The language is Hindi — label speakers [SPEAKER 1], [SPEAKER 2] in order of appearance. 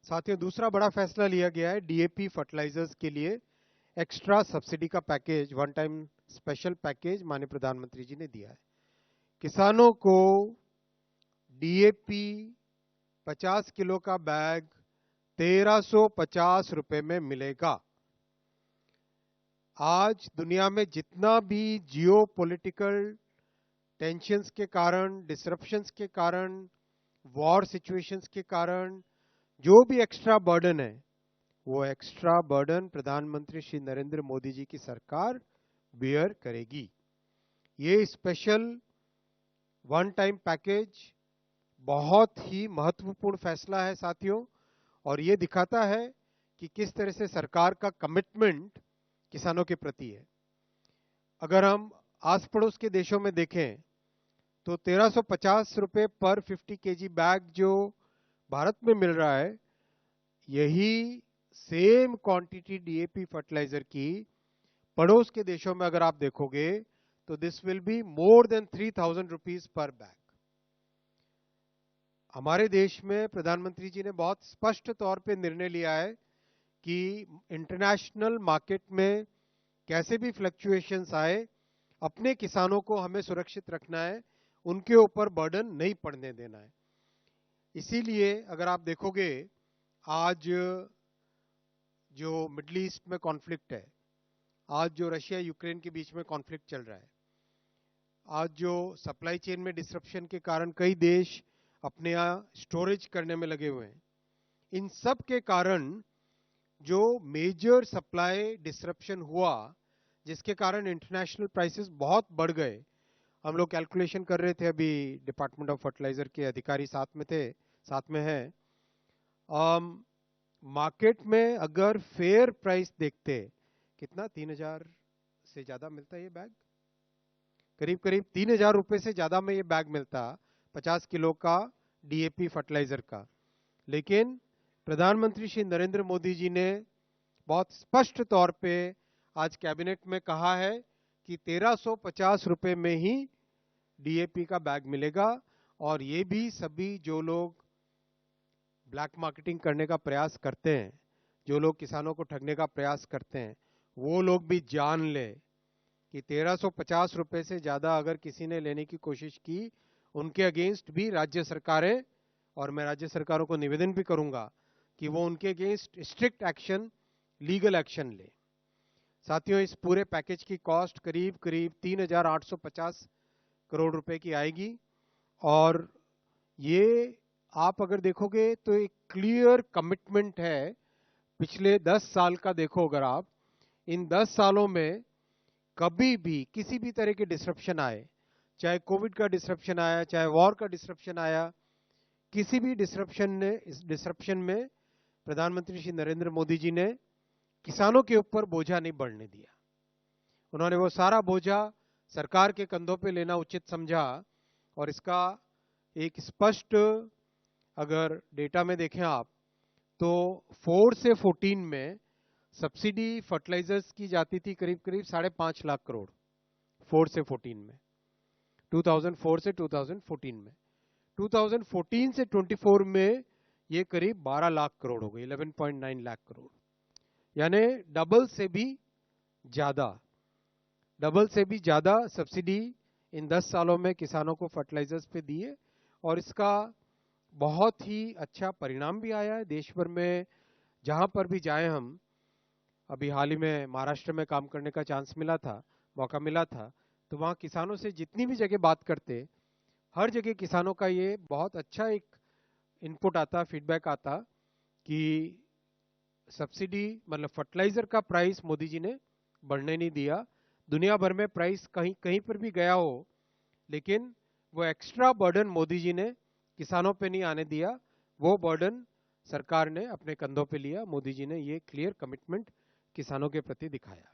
[SPEAKER 1] साथियों, दूसरा बड़ा फैसला लिया गया है डीएपी फर्टिलाइजर्स के लिए एक्स्ट्रा सब्सिडी का package, one time special package माननीय प्रधानमंत्री जी ने दिया है। किसानों को डीएपी 50 किलो का बैग 1350 रुपए में मिलेगा। आज दुनिया में जितना भी जियो पॉलिटिकल टेंशंस के कारण, डिसरप्शंस के कारण, वॉर सिचुएशंस के कारण जो भी एक्स्ट्रा बर्डन है, वो एक्स्ट्रा बर्डन प्रधानमंत्री श्री नरेंद्र मोदी जी की सरकार बेयर करेगी। ये स्पेशल वन टाइम पैकेज बहुत ही महत्वपूर्ण फैसला है साथियों, और ये दिखाता है कि किस तरह से सरकार का कमिटमेंट किसानों के प्रति है। अगर हम आस पड़ोस के देशों में देखें तो 1350 रुपए पर 50 केजी बैग जो भारत में मिल रहा है, यही सेम क्वांटिटी डीएपी फर्टिलाइजर की पड़ोस के देशों में अगर आप देखोगे तो this will be more than 3000 rupees per bag. हमारे देश में प्रधानमंत्री जी ने बहुत स्पष्ट तौर पे निर्णय लिया है कि इंटरनेशनल मार्केट में कैसे भी फ्लक्चुएशंस आए, अपने किसानों को हमें सुरक्षित रखना है, उनके ऊपर बर्डन नहीं पड़ने देना है। इसीलिए अगर आप देखोगे आज जो मिडिल ईस्ट में कॉन्फ्लिक्ट है, आज जो रशिया यूक्रेन के बीच में कॉन्फ्लिक्ट चल रहा है, आज जो सप्लाई चेन में डिसरप्शन के कारण कई देश अपने यहाँ स्टोरेज करने में लगे हुए हैं, इन सब के कारण जो मेजर सप्लाई डिसरप्शन हुआ, जिसके कारण इंटरनेशनल प्राइसेस बहुत बढ़ गए। हम लोग कैलकुलेशन कर रहे थे, अभी डिपार्टमेंट ऑफ फर्टिलाइजर के अधिकारी साथ में है। मार्केट में अगर फेयर प्राइस देखते, कितना 3000 से ज्यादा मिलता है ये बैग, करीब करीब 3000 रुपए से ज्यादा में ये बैग मिलता 50 किलो का डीएपी फर्टिलाइजर का। लेकिन प्रधानमंत्री श्री नरेंद्र मोदी जी ने बहुत स्पष्ट तौर पे आज कैबिनेट में कहा है कि 1350 रुपए में ही डीएपी का बैग मिलेगा, और ये भी सभी जो लोग ब्लैक मार्केटिंग करने का प्रयास करते हैं, जो लोग किसानों को ठगने का प्रयास करते हैं, वो लोग भी जान ले कि 1350 रुपए से ज्यादा अगर किसी ने लेने की कोशिश की, उनके अगेंस्ट भी राज्य सरकारें, और मैं राज्य सरकारों को निवेदन भी करूंगा कि वो उनके against strict action, legal action ले। साथियों, इस पूरे पैकेज की कॉस्ट करीब करीब 3850 करोड़ रुपए की आएगी, और ये आप अगर देखोगे तो एक क्लियर कमिटमेंट है पिछले 10 साल का। देखो अगर आप इन 10 सालों में कभी भी किसी भी तरह के डिसरप्शन आए, चाहे कोविड का डिसरप्शन आया, चाहे वॉर का डिसरप्शन आया, किसी भी डिसरप्शन में प्रधानमंत्री श्री नरेंद्र मोदी जी ने किसानों के ऊपर बोझा नहीं बढ़ने दिया। उन्होंने वो सारा बोझा सरकार के कंधों पे लेना उचित समझा, और इसका एक स्पष्ट अगर डेटा में देखें आप तो 4 से 14 में सब्सिडी फर्टिलाइजर्स की जाती थी करीब करीब 5.5 लाख करोड़, 4 से 14 में, 2004 से 2014 में। 2014 से 24 में ये करीब 12 लाख करोड़ हो गई, 11.9 लाख करोड़, यानी डबल से भी ज्यादा सब्सिडी इन 10 सालों में किसानों को फर्टिलाइजर्स पे दी है, और इसका बहुत ही अच्छा परिणाम भी आया है देश भर में। जहां पर भी जाए हम, अभी हाल ही में महाराष्ट्र में काम करने का मौका मिला था, तो वहां किसानों से जितनी भी जगह बात करते, हर जगह किसानों का ये बहुत अच्छा एक इनपुट आता, फीडबैक आता कि सब्सिडी मतलब फर्टिलाइजर का प्राइस मोदी जी ने बढ़ने नहीं दिया। दुनिया भर में प्राइस कहीं पर भी गया हो, लेकिन वो एक्स्ट्रा बर्डन मोदी जी ने किसानों पे नहीं आने दिया, वो बर्डन सरकार ने अपने कंधों पे लिया। मोदी जी ने ये क्लियर कमिटमेंट किसानों के प्रति दिखाया।